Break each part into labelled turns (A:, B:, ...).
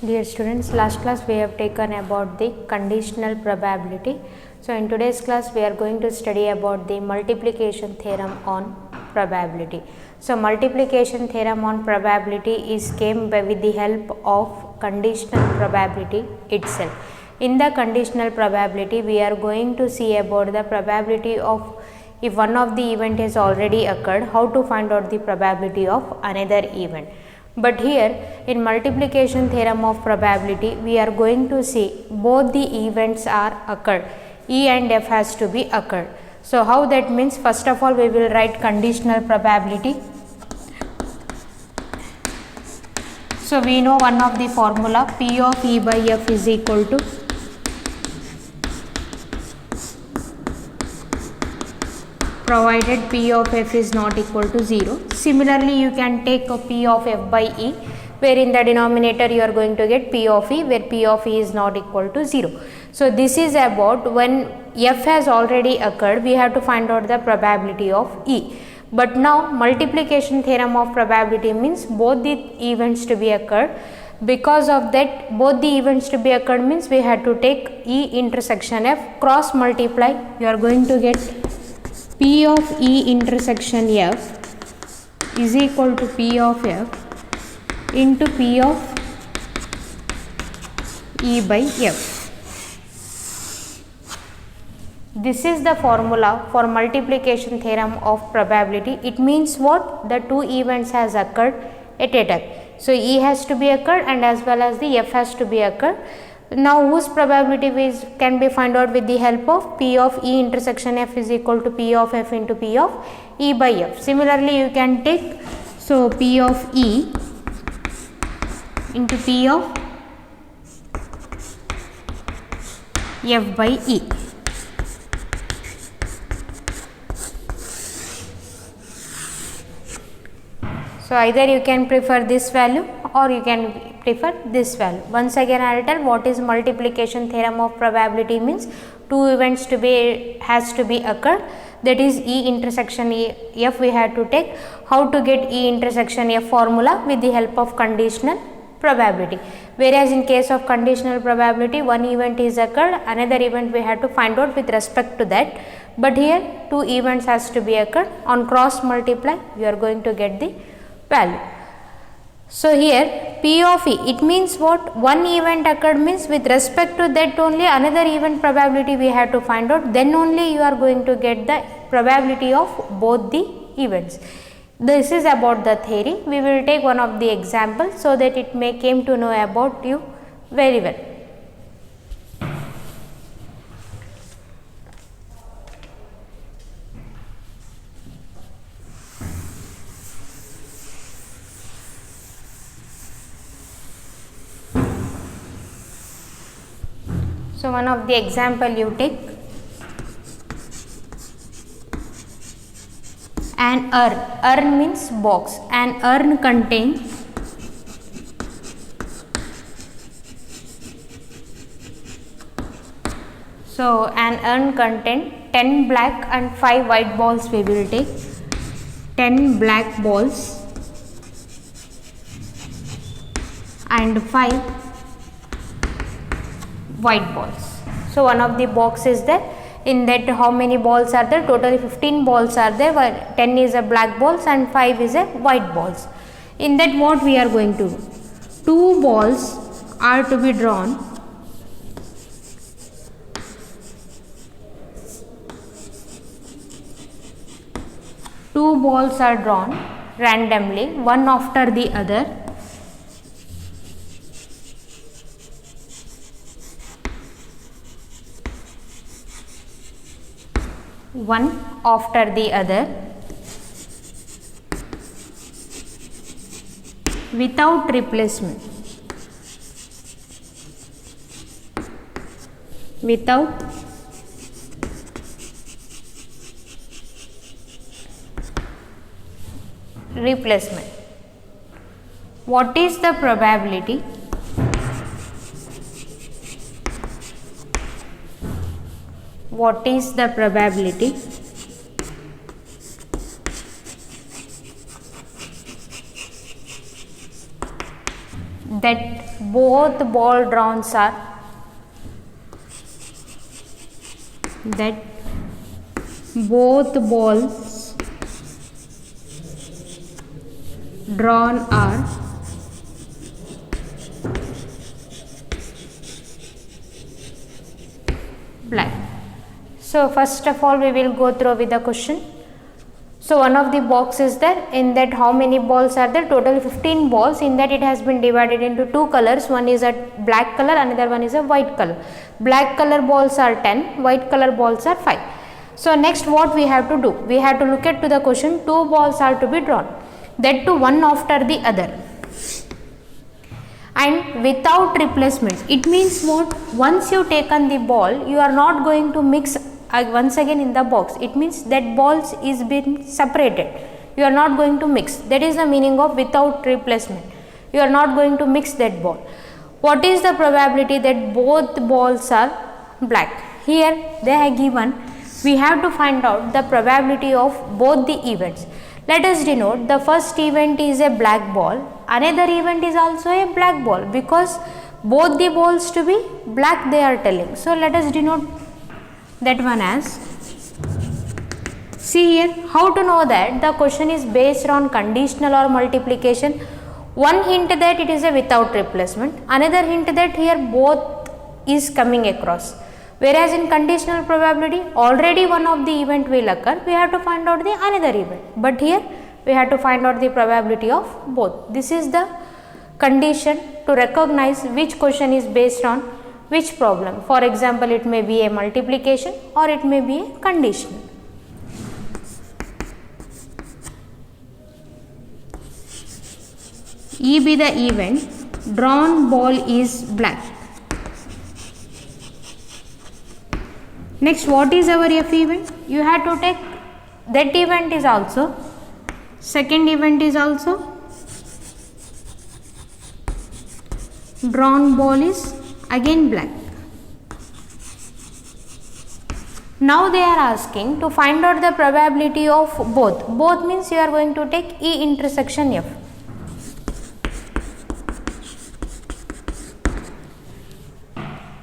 A: Dear students, last class we have taken about the conditional probability. So in today's class we are going to study about the multiplication theorem on probability. So multiplication theorem on probability is came by with the help of conditional probability itself. In the conditional probability we are going to see about the probability of if one of the event has already occurred, how to find out the probability of another event. But here in multiplication theorem of probability we are going to see both the events are occurred, E and F has to be occurred. So how that means, first of all we will write conditional probability. So we know one of the formula, P of E by F is equal to provided P of F is not equal to 0. Similarly, you can take a P of F by E, where in the denominator you are going to get P of E, where P of E is not equal to 0. So this is about when F has already occurred, we have to find out the probability of E. But now multiplication theorem of probability means both the events to be occurred. Because of that, both the events to be occurred means we had to take E intersection F, cross multiply, you are going to get P of E intersection F is equal to P of F into P of E by F. This is the formula for multiplication theorem of probability. It means what? The two events has occurred at a time. So E has to be occurred and as well as the F has to be occurred. Now whose probability can be found out with the help of P of E intersection F is equal to P of F into P of E by F. Similarly, you can take P of E into P of F by E. So either you can prefer this value or you can prefer this value. Once again I will tell what is multiplication theorem of probability means. Two events has to be occurred, that is E intersection F we have to take. How to get E intersection F formula? With the help of conditional probability. Whereas in case of conditional probability, one event is occurred, another event we have to find out with respect to that. But here two events has to be occurred, on cross multiply you are going to get the value. So here P of E, it means what? One event occurred means with respect to that only another event probability we have to find out, then only you are going to get the probability of both the events. This is about the theory. We will take one of the examples so that it may came to know about you very well. So one of the example you take, an urn. Urn means box. An urn contains an urn contains 10 black and 5 white balls. We will take 10 black balls and 5 white balls. So one of the box is there. In that how many balls are there? Totally 15 balls are there, where 10 is a black balls and 5 is a white balls. In that what we are going to do? 2 balls are to be drawn randomly, one after the other. One after the other without replacement. What is the probability? What is the probability that both ball drawns are both balls drawn are black. So first of all we will go through with the question. So one of the box is there, in that how many balls are there? Total 15 balls. In that it has been divided into two colors. One is a black color, another one is a white color. Black color balls are 10, white color balls are 5. So next what we have to do? We have to look at to the question. Two balls are to be drawn, that too one after the other, and without replacements. It means what? Once you taken the ball, you are not going to mix once again in the box. It means that balls is been separated, you are not going to mix. That is the meaning of without replacement. You are not going to mix that ball. What is the probability that both balls are black? Here they are given, we have to find out the probability of both the events. Let us denote, the first event is a black ball, another event is also a black ball, because both the balls to be black they are telling. So let us denote that one as, see here, how to know that the question is based on conditional or multiplication. One hint that it is a without replacement, another hint that here both is coming across. Whereas in conditional probability, already one of the event will occur, we have to find out the another event, but here we have to find out the probability of both. This is the condition to recognize which question is based on which problem. For example, it may be a multiplication or it may be a conditional. E be the event, drawn ball is black. Next, what is our F event? You have to take that event is also, second event is also, drawn ball is again black. Now they are asking to find out the probability of both. Both means you are going to take E intersection F.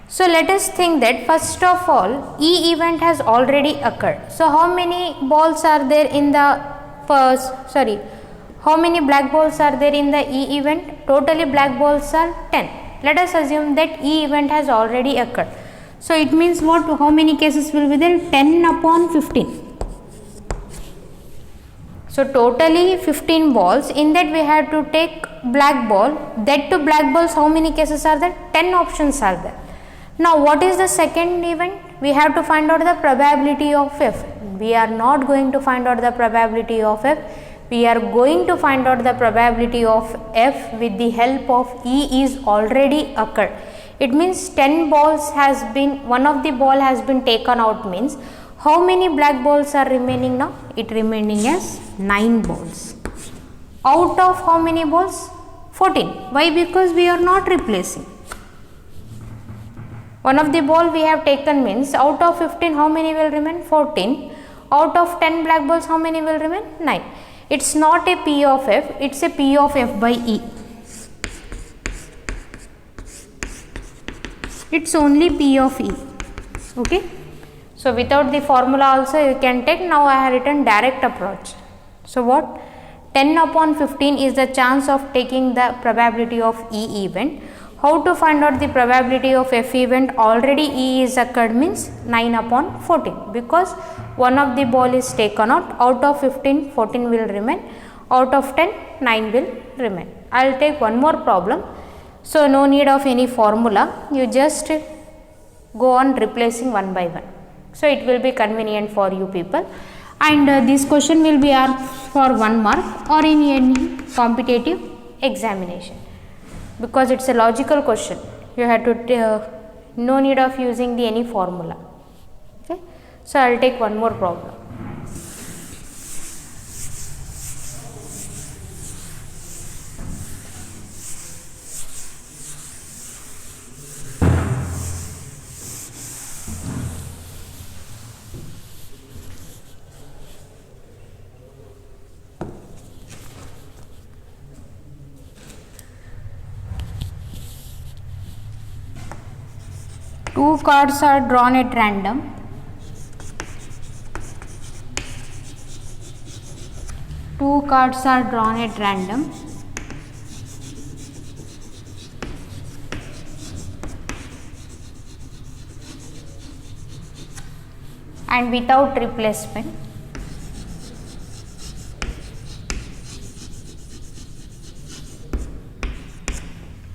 A: So let us think that first of all E event has already occurred. So how many balls are there in the how many black balls are there in the E event? Totally black balls are 10. Let us assume that E event has already occurred. So it means what? How many cases will be there? 10 upon 15. So totally 15 balls. In that we have to take black ball. That to black balls, how many cases are there? 10 options are there. Now what is the second event? We have to find out the probability of F. We are not going to find out the probability of F. We are going to find out the probability of F with the help of E is already occurred. It means 10 balls has been, one of the ball has been taken out, means how many black balls are remaining now? It remaining as 9 balls. Out of how many balls? 14. Why? Because we are not replacing. One of the ball we have taken means out of 15 how many will remain? 14. Out of 10 black balls how many will remain? 9. It's not a P of F, it's a P of F by E. It's only P of E. Okay. So without the formula also you can take. Now I have written direct approach. So what? 10 upon 15 is the chance of taking the probability of E event. How to find out the probability of F event? Already E is occurred, means 9 upon 14, because one of the ball is taken out. Out of 15, 14 will remain. Out of 10, 9 will remain. I will take one more problem. So no need of any formula. You just go on replacing one by one. So it will be convenient for you people. And this question will be asked for 1 mark or in any competitive examination, because it's a logical question. You have to no need of using the any formula. Okay. So I will take one more problem. Two cards are drawn at random. Two cards are drawn at random. And without replacement.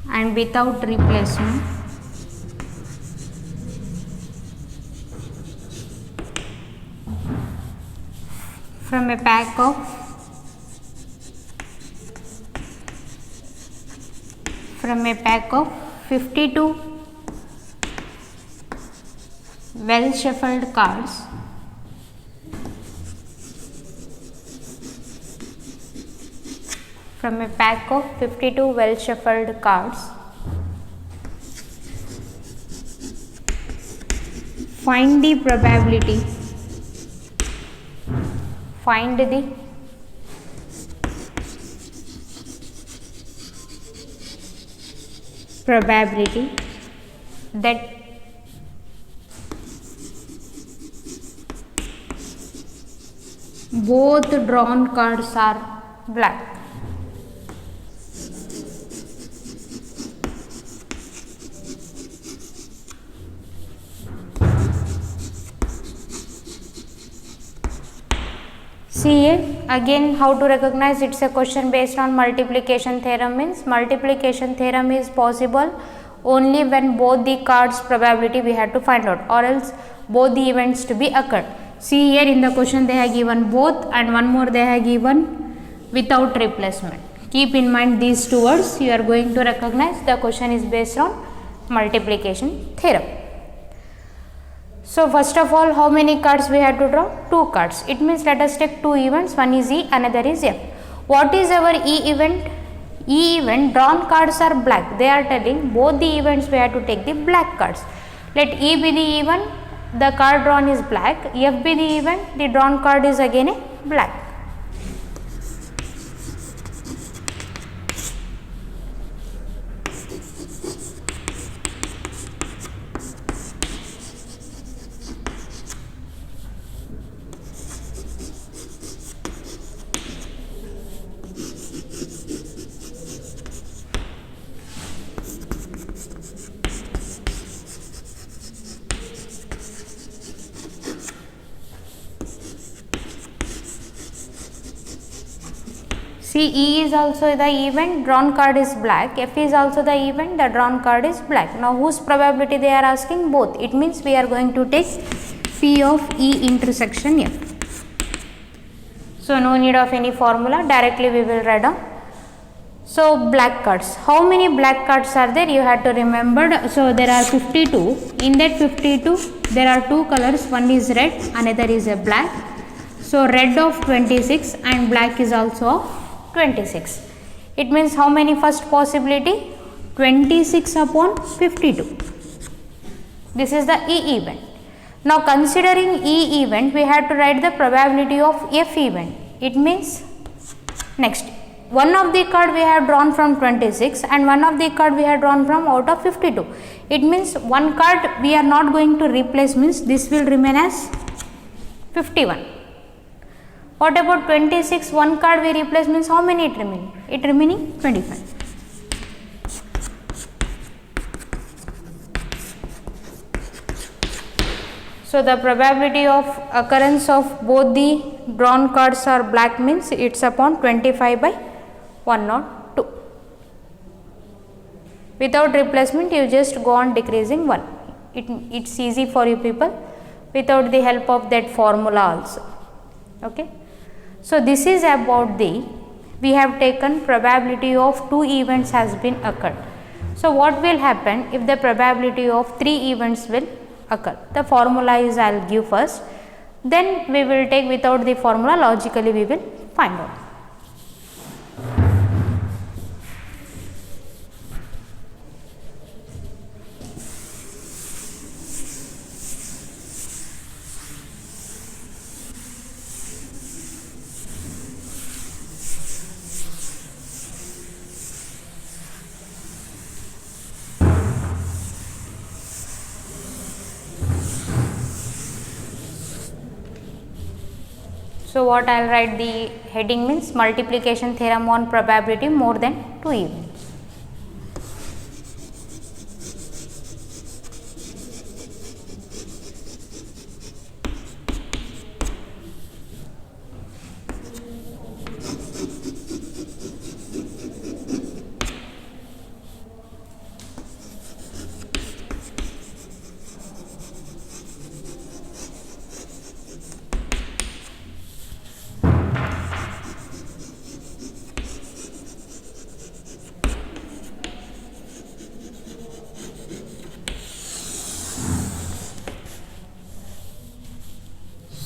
A: And without replacement. From a pack of 52 well shuffled cards. From a pack of 52 well shuffled cards, find the probability. Find the probability that both drawn cards are black. See it again, how to recognize it's a question based on multiplication theorem. Means multiplication theorem is possible only when both the cards probability we have to find out, or else both the events to be occurred. See here in the question they have given both, and one more they have given without replacement. Keep in mind these two words, you are going to recognize the question is based on multiplication theorem. So first of all, how many cards we have to draw? Two cards. It means let us take two events, one is E, another is F. What is our E event? E event, drawn cards are black. They are telling both the events we have to take the black cards. Let E be the event, the card drawn is black. F be the event, the drawn card is again a black. See, E is also the event, drawn card is black. F is also the event, the drawn card is black. Now, whose probability they are asking? Both. It means we are going to take P of E intersection F. So, no need of any formula, directly we will write down. So, black cards. How many black cards are there? You have to remember. So, there are 52. In that 52, there are two colors. One is red, another is a black. So, red of 26 and black is also of 26. It means how many first possibility? 26 upon 52. This is the E event. Now considering E event, we have to write the probability of F event. It means next, one of the card we have drawn from 26 and one of the card we have drawn from out of 52. It means one card we are not going to replace, means this will remain as 51. What about 26? One card we replace, means how many it remaining? It remaining 25. So the probability of occurrence of both the drawn cards are black, means it's upon 25 by 102. Without replacement, you just go on decreasing 1. It's easy for you people without the help of that formula also. Okay. So this is about we have taken probability of two events has been occurred. So what will happen if the probability of three events will occur? The formula is I will give first, then we will take without the formula, logically we will find out. So what I will write the heading means multiplication theorem on probability more than 2 events.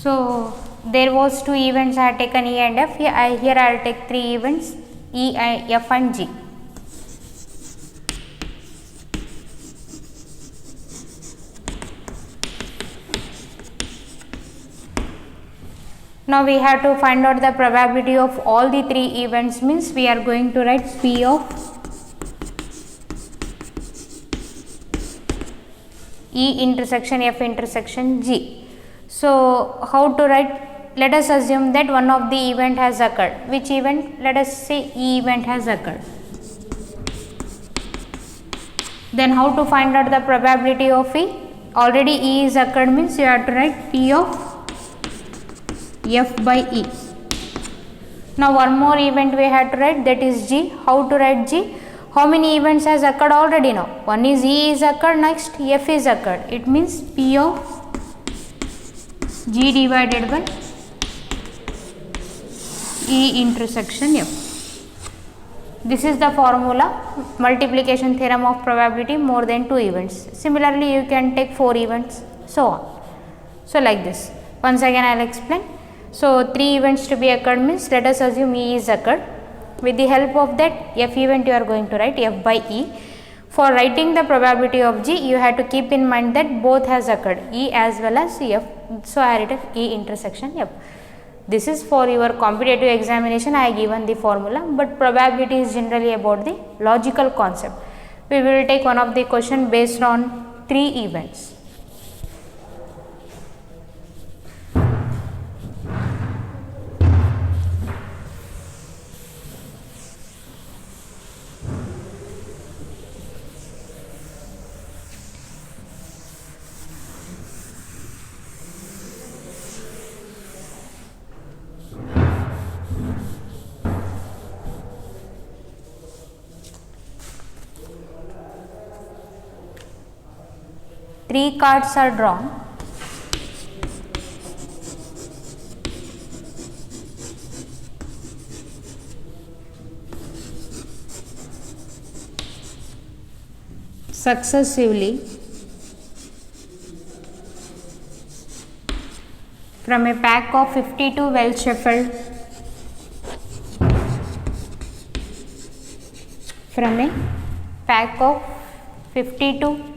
A: So there was 2 events I had taken E and F. Here I will take 3 events E, F and G. Now we have to find out the probability of all the 3 events, means we are going to write P of E intersection F intersection G. So how to write? Let us assume that one of the event has occurred. Which event? Let us say E event has occurred. Then how to find out the probability of E? Already E is occurred, means you have to write P of F by E. Now one more event we have to write, that is G. How to write G? How many events has occurred already now? One is E is occurred, next F is occurred. It means P of G divided by E intersection F. This is the formula, multiplication theorem of probability more than 2 events. Similarly, you can take 4 events, so on. So like this. Once again I will explain. So 3 events to be occurred means, let us assume E is occurred. With the help of that F event you are going to write F by E. For writing the probability of G, you have to keep in mind that both has occurred, E as well as F. So I write E intersection F. This is for your competitive examination. I have given the formula, but probability is generally about the logical concept. We will take one of the question based on 3 events. Three cards are drawn. Successively from a pack of 52 well shuffled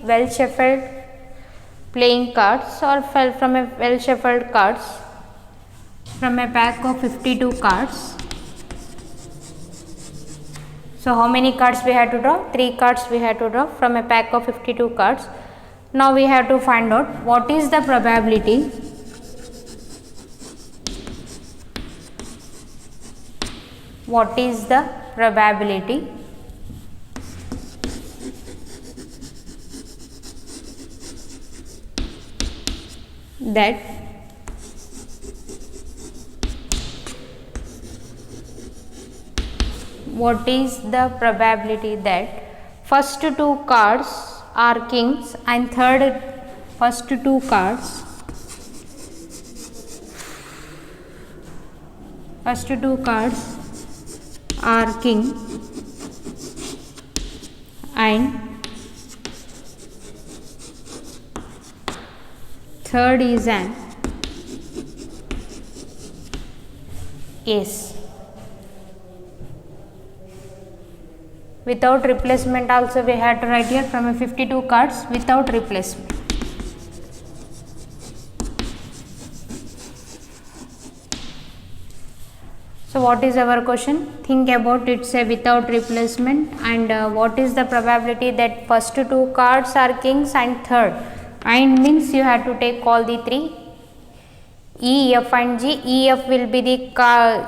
A: well shuffled playing cards, or from a well shuffled cards from a pack of 52 cards. So how many cards we have to draw? 3 cards we have to draw from a pack of 52 cards. Now we have to find out what is the probability that first 2 cards are kings and first 2 cards are king and third is an ace. Without replacement also we have to write here from a 52 cards without replacement. So what is our question? Think about it, say without replacement, and what is the probability that first 2 cards are kings and third, and means you have to take all the 3 E, F and G. E, F will be the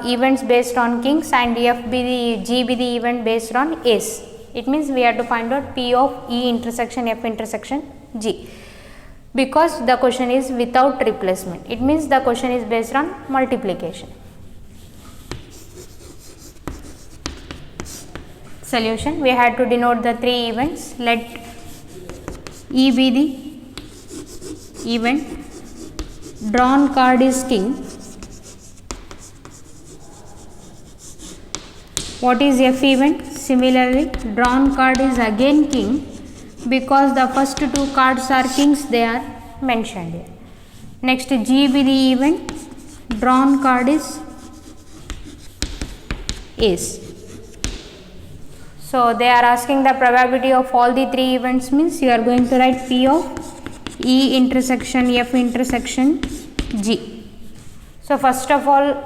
A: events based on kings and F be the G be the event based on Ace. It means we have to find out P of E intersection F intersection G, because the question is without replacement. It means the question is based on multiplication. Solution: we had to denote the three events. Let E be the event, drawn card is king. What is F event? Similarly, drawn card is again king, because the first two cards are kings, they are mentioned here. Next, G be the event, drawn card is Ace. So, they are asking the probability of all the three events, means you are going to write P of E intersection F intersection G. So, first of all,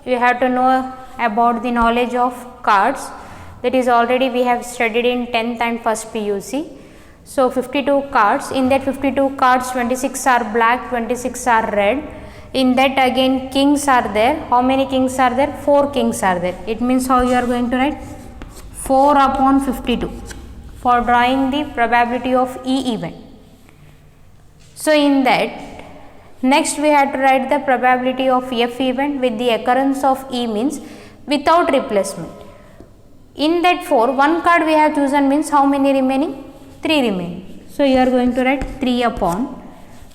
A: you have to know about the knowledge of cards, that is already we have studied in 10th and 1st PUC. So, 52 cards, in that 52 cards 26 are black, 26 are red. In that again kings are there. How many kings are there? 4 kings are there. It means how you are going to write 4 upon 52 for drawing the probability of E event. So, in that next we have to write the probability of F event with the occurrence of E, means without replacement. In that 4, one card we have chosen, means how many remaining? 3 remaining. So, you are going to write 3 upon.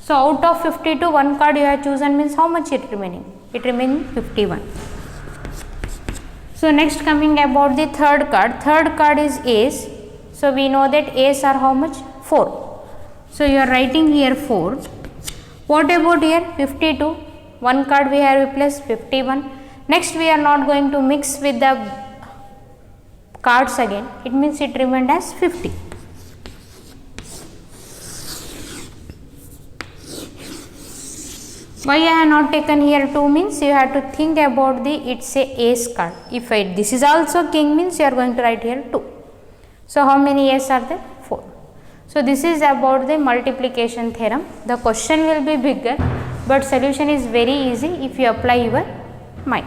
A: So, out of 52, one card you have chosen, means how much it remaining? It remaining 51. So, next coming about the third card is Ace. So, we know that Ace are how much? 4. So, you are writing here 4. What about here? 52. One card we have replaced, 51. Next, we are not going to mix with the cards again. It means it remained as 50. Why I have not taken here 2, means you have to think about the, it's a Ace card. If this is also king, means you are going to write here 2. So, how many Ace are there? 4. So, this is about the multiplication theorem. The question will be bigger, but solution is very easy if you apply your mind.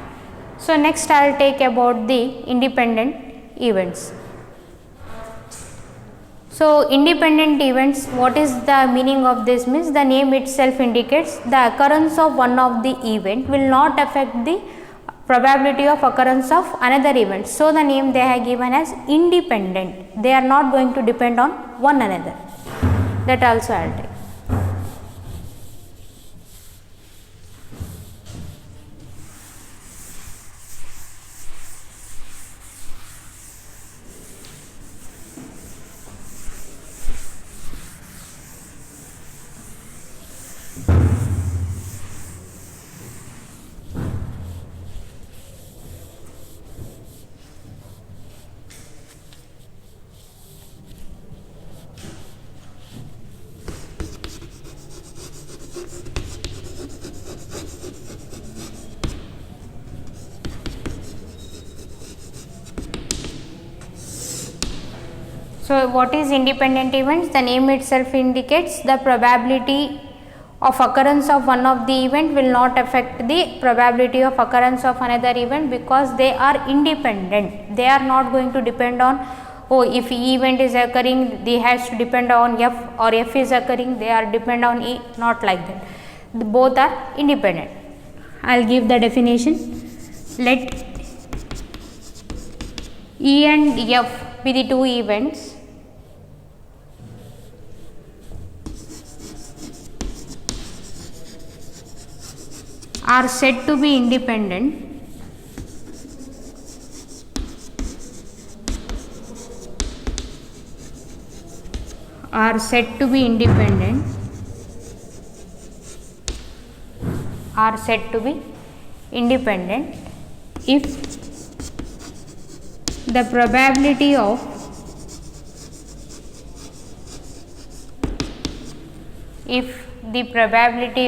A: So, next I will take about the independent events. So, independent events, what is the meaning of this? Means the name itself indicates the occurrence of one of the event will not affect the probability of occurrence of another event. So, the name they have given as independent. They are not going to depend on one another. That also I will take. So, what is independent events? The name itself indicates the probability of occurrence of one of the event will not affect the probability of occurrence of another event, because they are independent. They are not going to depend on, oh, if E event is occurring, they has to depend on F, or F is occurring, they are depend on E, not like that. Both are independent. I will give the definition. Let E and F be the two events are said to be independent if the probability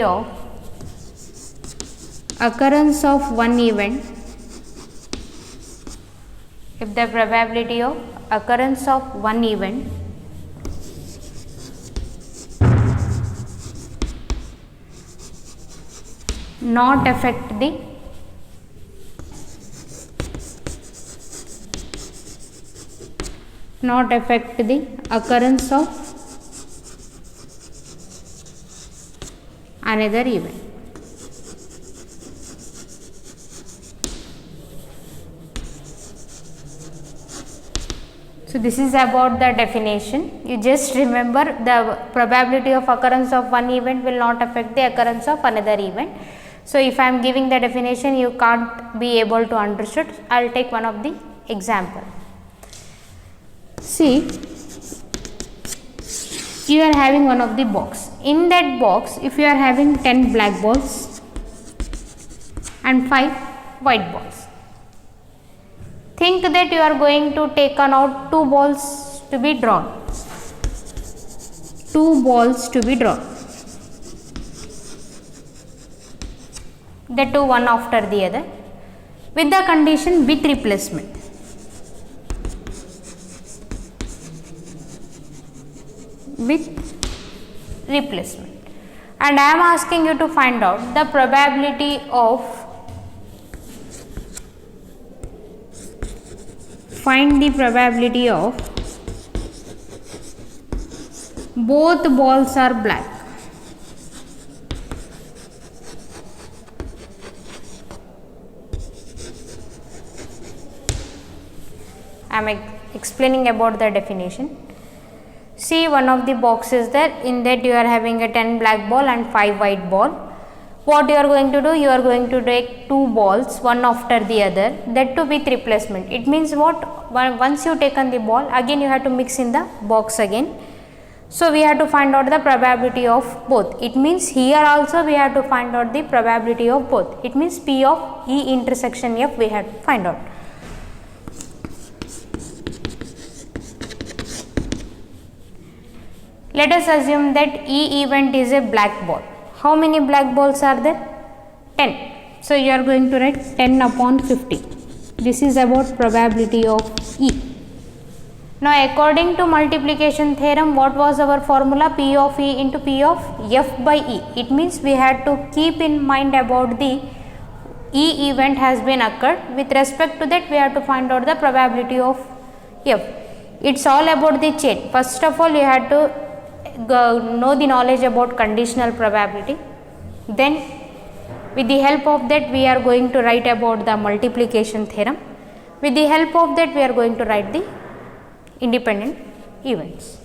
A: of occurrence of one event not affect the occurrence of another event. So this is about the definition. You just remember the probability of occurrence of one event will not affect the occurrence of another event. So if I am giving the definition, you can't be able to understood. I will take one of the example. See, you are having one of the box. In that box, if you are having 10 black balls and 5 white balls, think that you are going to take out 2 balls to be drawn. 2 balls to be drawn. The two one after the other with the condition with replacement. With replacement, and I am asking you to find out the probability of both balls are black. I am explaining about the definition. See, one of the boxes there, in that you are having a 10 black ball and 5 white ball. What you are going to do? You are going to take 2 balls one after the other, that to with replacement. It means what? Once you taken the ball, again you have to mix in the box again. So we have to find out the probability of both. It means here also we have to find out the probability of both. It means P of E intersection F we have to find out. Let us assume that E event is a black ball. How many black balls are there? 10. So you are going to write 10 upon 50. This is about probability of E. Now according to multiplication theorem, what was our formula? P of E into P of F by E. It means we had to keep in mind about the E event has been occurred. With respect to that, we have to find out the probability of F. It's all about the chain. First of all, you had to know the knowledge about conditional probability. Then with the help of that, we are going to write about the multiplication theorem. With the help of that, we are going to write the independent events.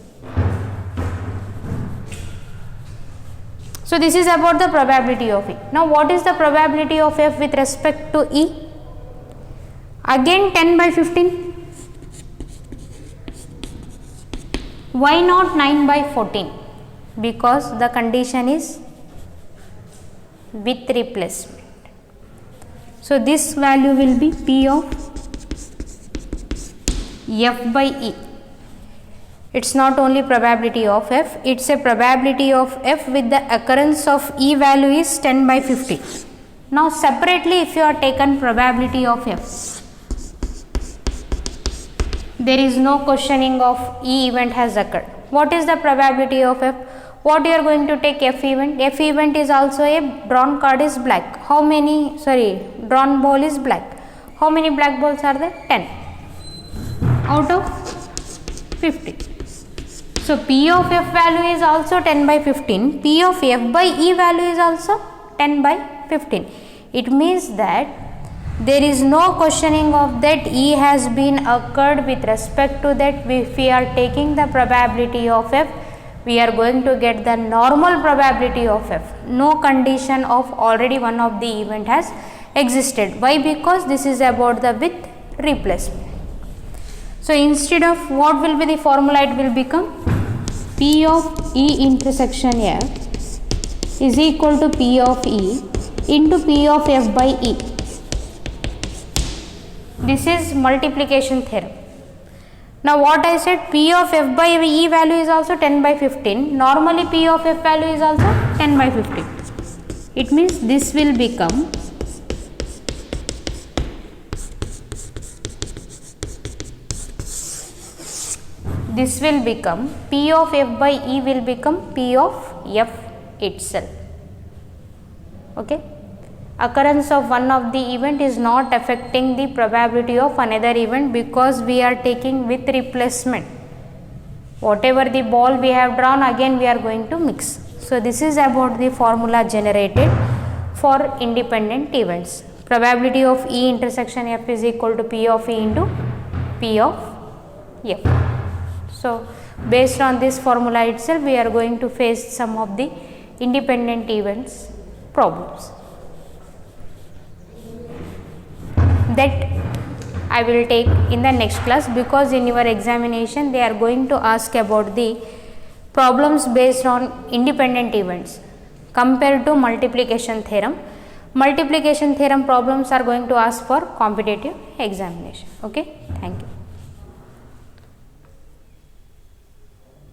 A: So this is about the probability of E. Now what is the probability of F with respect to E? Again 10 by 15. Why not 9 by 14? Because the condition is with replacement. So this value will be P of F by E. It's not only probability of F, it's a probability of F with the occurrence of E value is 10 by 50. Now separately, if you are taken probability of F, there is no questioning of E event has occurred. What is the probability of F? What you are going to take F event? F event is also a drawn card is black. How many, drawn ball is black. How many black balls are there? 10 out of 50. So P of F value is also 10 by 15. P of F by E value is also 10 by 15. It means that there is no questioning of that E has been occurred with respect to that. If we are taking the probability of F, we are going to get the normal probability of F. No condition of already one of the event has existed. Why? Because this is about the with replacement. So instead of what will be the formula, it will become P of E intersection F is equal to P of E into P of F by E. This is multiplication theorem. Now what I said, P of F by E value is also 10 by 15. Normally P of F value is also 10 by 15. It means this will become P of F by E will become P of F itself. Okay. occurrence of one of the event is not affecting the probability of another event because we are taking with replacement. Whatever the ball we have drawn, again we are going to mix. So, this is about the formula generated for independent events. Probability of E intersection F is equal to P of E into P of F. So, based on this formula itself, we are going to face some of the independent events problems. That I will take in the next class, because in your examination they are going to ask about the problems based on independent events compared to multiplication theorem. Multiplication theorem problems are going to ask for competitive examination. Okay.